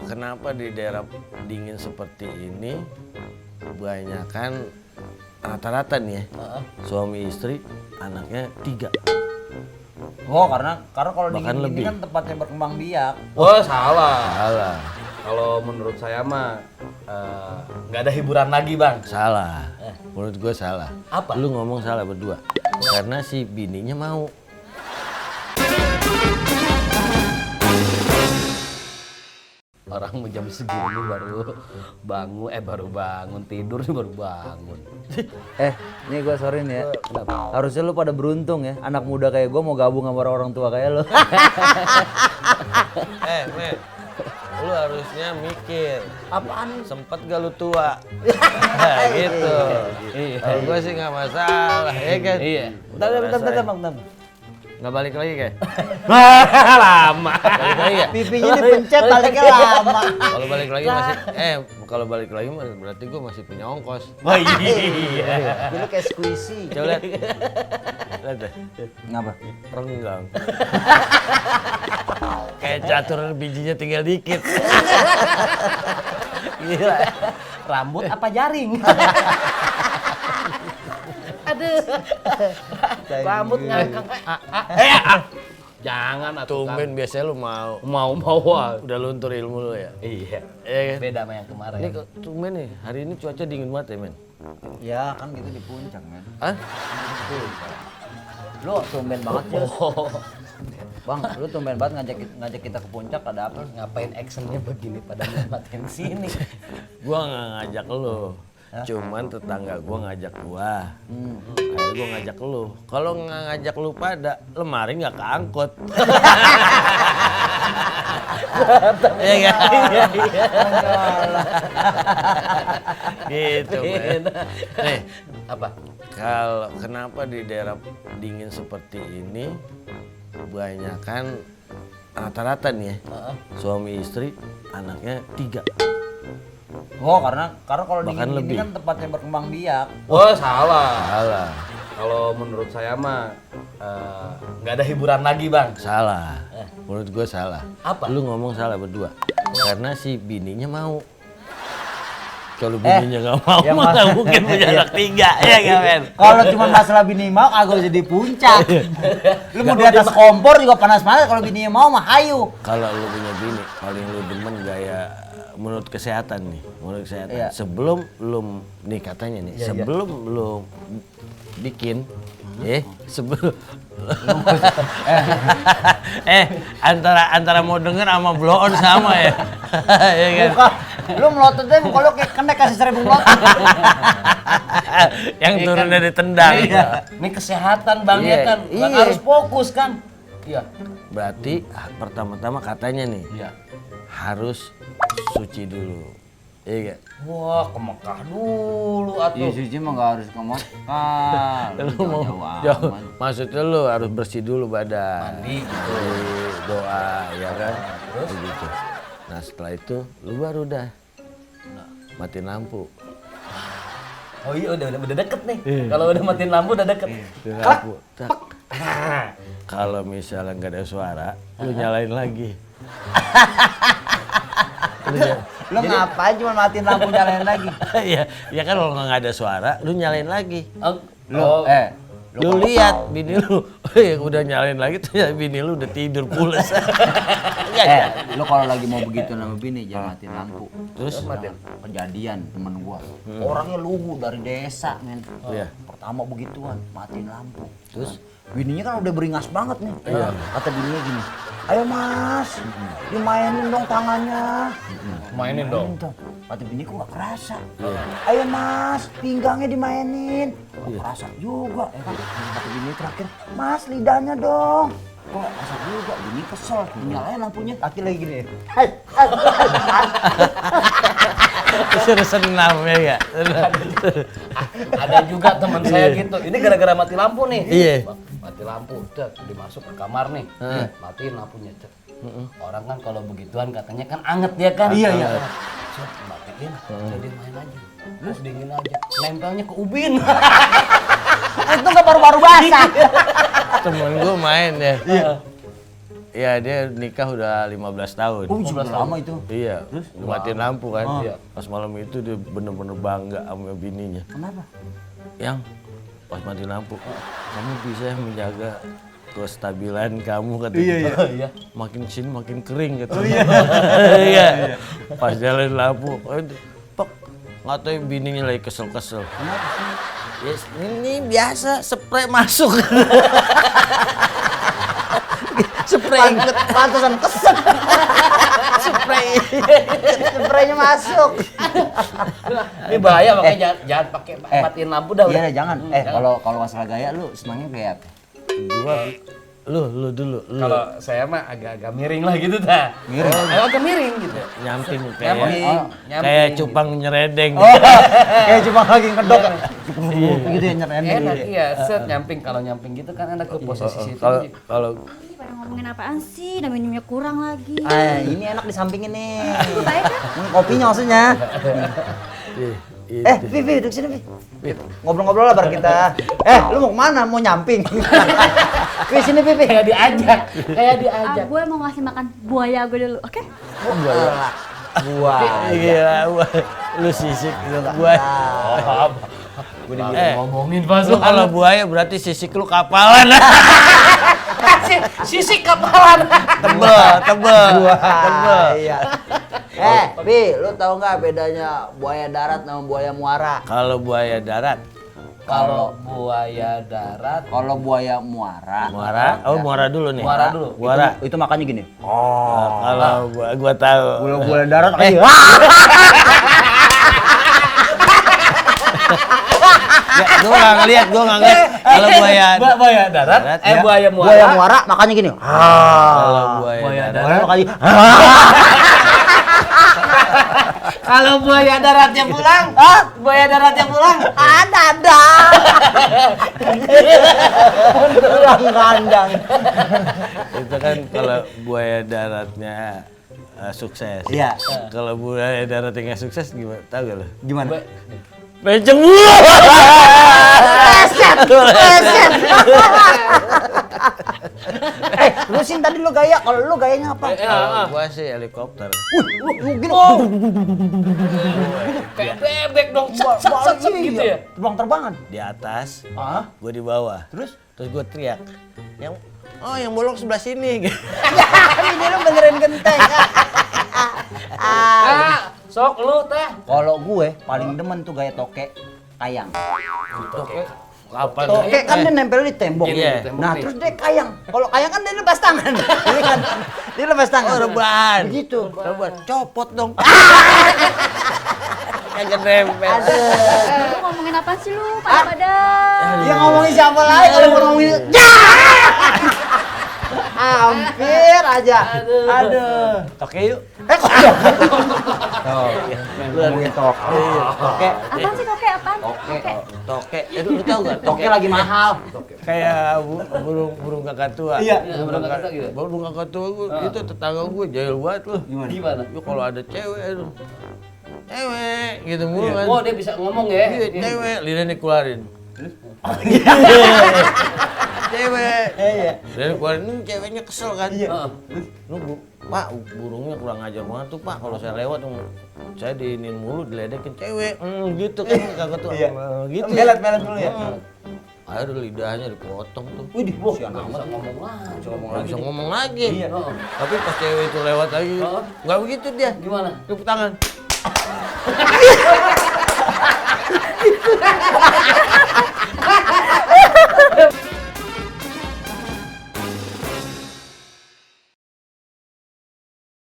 Kenapa di daerah dingin seperti ini kebanyakan rata-rata nih ya, suami istri anaknya 3. Oh, karena kalau Bahkan dingin ini lebih. kan tempatnya berkembang biak. Oh, salah. Salah, Kalau menurut saya mah nggak ada hiburan lagi, Bang. salah. Menurut gue salah. Apa? Lu ngomong salah berdua. Karena si bininya mau. Orang jam segini baru bangun tidur baru bangun. Nih gue sorry nih ya. Kenapa? Harusnya lu pada beruntung ya. Anak muda kayak gue mau gabung sama orang tua kayak lu. Men, lu harusnya mikir. Apaan? Sempet gak lu tua? Gitu. Iya. Kalau gue sih nggak masalah, ya kan? Iya. Bentar, Bang. Nggak balik lagi kayak? Lama. Balik lagi ya? Pipinya dipencet baliknya lama. Kalau balik lagi masih, kalau balik lagi berarti gue masih punya ongkos. Oh iya. Dulu kayak squishy. Coba lihat deh, Ngapa? renggang. Kayak catur bijinya tinggal dikit. Gila. Rambut apa jaring? Aduh. Rambut ngangkang. Jangan atuh. Tumben biasanya lu mau. Mau. Udah luntur ilmu lu ya? Iya. Iya kan? Beda sama yang kemarin. Ini kok tumben nih, hari ini cuaca dingin banget ya men? Ya kan gitu di puncak men. Hah? Lu tumben banget ya. Oh, Bang, lu tumben banget ngajak kita ke puncak, ada apa? ngapain actionnya begini pada matiin sini? Gua nggak ngajak lu. Cuman tetangga gua ngajak gua. Kayak gua ngajak lu. Kalau nggak ngajak lu pada, lemari nggak keangkut. Iya kan? Iya. Gitu men. Nih, Apa? kalau kenapa di daerah dingin seperti ini kebanyakan rata-rata nih ya, suami istri anaknya 3. Oh, karena kalau Bahkan dingin ini lebih. kan tempatnya berkembang biak. Oh, salah. Salah, Kalau menurut saya mah nggak ada hiburan lagi, Bang. salah. Menurut gue salah. Apa? Lu ngomong salah berdua. Karena si bininya mau. Kalau bininya nggak mau, ya mah nggak mungkin punya anak 3, ya nggak men? Kalau cuma masalah bini mau, agak usah di puncak. Lu mau di atas kompor juga panas-panas, kalau bininya mau mah hayu. Kalau lu punya bini, paling lu demen gaya menurut kesehatan nih, menurut kesehatan. Iya. Sebelum lu nih katanya nih, sebelum lu bikin, sebelum antara mau denger sama blow on sama ya, ya kan? Bukan, lu melototnya kalau kayak kena kasih 1000 melotot. Yang turun dari tendang. Iya. Ini kesehatan, Bang, Iya, ya kan? Bang iya. harus fokus kan? Iya. Berarti pertama-tama katanya nih Iya. harus suci dulu, iya gak? Wah, ke Mekah dulu atuh. Iya, suci mah nggak harus ke Mekah. Lu mau jauh, maksudnya lu harus bersih dulu badan. Mandi. Doa ya kan? Begitu. Nah setelah itu lu baru dah matiin lampu. Oh iya, udah deket nih. Kalau udah matiin lampu udah deket. Matiin lampu. Tak. Kalau misalnya nggak ada suara, lu nyalain lagi. Lu ngapain cuma matiin lampu nyalain lagi? Ya kan kalau nggak ada suara, lu nyalain lagi. Oh, Lu lihat bini lu, udah nyalain lagi ternyata bini lu udah tidur pules. Lu kalau lagi mau begitu sama bini jangan matiin lampu. Terus? Kejadian temen gua. Orangnya lugu dari desa, men. Iya. Pertama begituan, matiin lampu. Terus bininya kan udah beringas banget nih. Kata bininya gini, "Ayo Mas, dimainin dong tangannya." mainin dong. Kata bini kok gak kerasa. "Ayo Mas, pinggangnya dimainin." Gak kerasa juga, ya kan. Kata bini terakhir, "Mas, lidahnya dong." Kok gak kerasa juga, bini kesel. Nyalain lampunya, laki lagi gini. Disuruh senam ya gak? Ada juga teman saya gitu. Ini gara-gara mati lampu nih. Iya. Mati lampu, dimasuk ke kamar nih. Matiin lampunya, Orang kan kalau begituan katanya kan anget ya kan? Iya. Set, matiin, jadi main aja. Terus dingin aja. Nempelnya ke ubin. Itu gak baru-baru basah. Temen gue main ya. Ya dia nikah udah 15 tahun. Oh, juga lama itu. Iya, matiin lampu kan. Iya. Pas malam itu dia bener-bener bangga sama bininya. Kenapa? Yang pas mati lampu, kamu bisa menjaga kestabilan kamu kata gitu. Iya. Makin sini makin kering gitu. Iya. Pas jalan lampu, pok nggak tahu bininya lagi kesel-kesel. Kenapa sih? Yes, ini biasa spray masuk. Spray ikut. Pantesan kesel. Spray. Spraynya masuk. Ini bahaya makanya jangan pakai matiin lampu dah. Iya, udah. jangan. Kalau masalah gaya lu senangnya kayak apa? Gua lu dulu. Kalau saya mah agak-agak miring lah gitu dah. Miring? Agak miring gitu. Nyamping Nyamping. kayak cupang nyeredeng. Kayak cuma lagi ngedok. Gitu ya nyerendeng. Enak iya, set nyamping. Kalau nyamping gitu kan enak ke posisi situ. Kalau Ini pada ngomongin apaan sih? Dan minumnya kurang lagi. Ini enak disampingin nih. Baik kan? Kopinya maksudnya. Vivi, duduk sini, Vi. Ngobrol-ngobrol lah bareng kita. Lu mau kemana? Mau nyamping? Vi, sini, Vivi. Kayak diajak. Gue mau ngasih makan buaya gue dulu, oke? iya, lu sisik lu buaya. Gue ngomongin pas Lu kalau buaya berarti sisik lu kapalan. sisik kapalan. Tebel. Iya. Vi, lu tahu nggak bedanya buaya darat sama buaya muara? Kalau buaya darat, Kalau buaya darat, Kalau buaya muara. muara dulu nih. Muara dulu. Muara. Itu makanya gini. Kalau gua tahu. Buaya darat aja. Gua nggak ngeliat. Kalau buaya buaya darat, ya. buaya muara. Buaya muara makanya gini. Kalau buaya Buaya darat. Buaya makanya. Kalau buaya daratnya pulang, buaya daratnya pulang. Ada. Pulang kandang. Itu kan kalau buaya daratnya sukses. Iya. Kalau buaya daratnya nggak sukses gimana? Tahu gak lo? Gimana? Penceng mulu. Eset. Lu sih tadi lu gaya. Kalau lu gayanya apa? Kalau gua sih helikopter. Lu gini. Kayak bebek dong, sat gitu ya. Terbang-terbangan. Di atas, Ah, gua di bawah. terus? Terus gua teriak. Yang bolong sebelah sini. Ini lu benerin genteng. Sok lu teh. Kalau gue paling demen tuh gaya toke kayang. Kapan? Toke kan dia nempel di tembok. Iya. Nah, terus dia kayang. Kalau kayang kan dia lepas tangan. Iya kan? Dia lepas tangan. Oh, rebahan. Begitu. Rebahan. Copot dong. Kagak nempel. Lu ngomongin apa sih lu? Pada. Dia ngomongin siapa lagi kalau gua ngomongin hampir aja. Aduh. Oke yuk. Kok ngomongin toke. Toke. Apaan sih toke? Apaan? Toke. Lu tahu gak? Toke lagi mahal. Kayak burung kakak tua. Iya. Burung kakak tua gitu. Burung kakak tua gua itu tetangga gua jahil banget loh. Gimana? Lu kalau ada cewek lu. Cewek gitu mulu kan. Oh, dia bisa ngomong ya. Iya, cewek lidahnya keluarin. Cewek. Iya. Lidahnya keluarin, ini ceweknya kesel kan. Heeh. Lu Pak, burungnya kurang ajar banget tuh Pak. Kalau saya lewat, saya diinin mulu, diledekin cewek. Gitu kan kakak tuh. Iya. Gitu. Melet dulu ya. Akhirnya lidahnya dipotong tuh. Wih, Bisa ngomong lagi. Nggak bisa ngomong lagi. Iya. Tapi pas cewek itu lewat lagi, nggak begitu dia. Gimana? Tepuk tangan.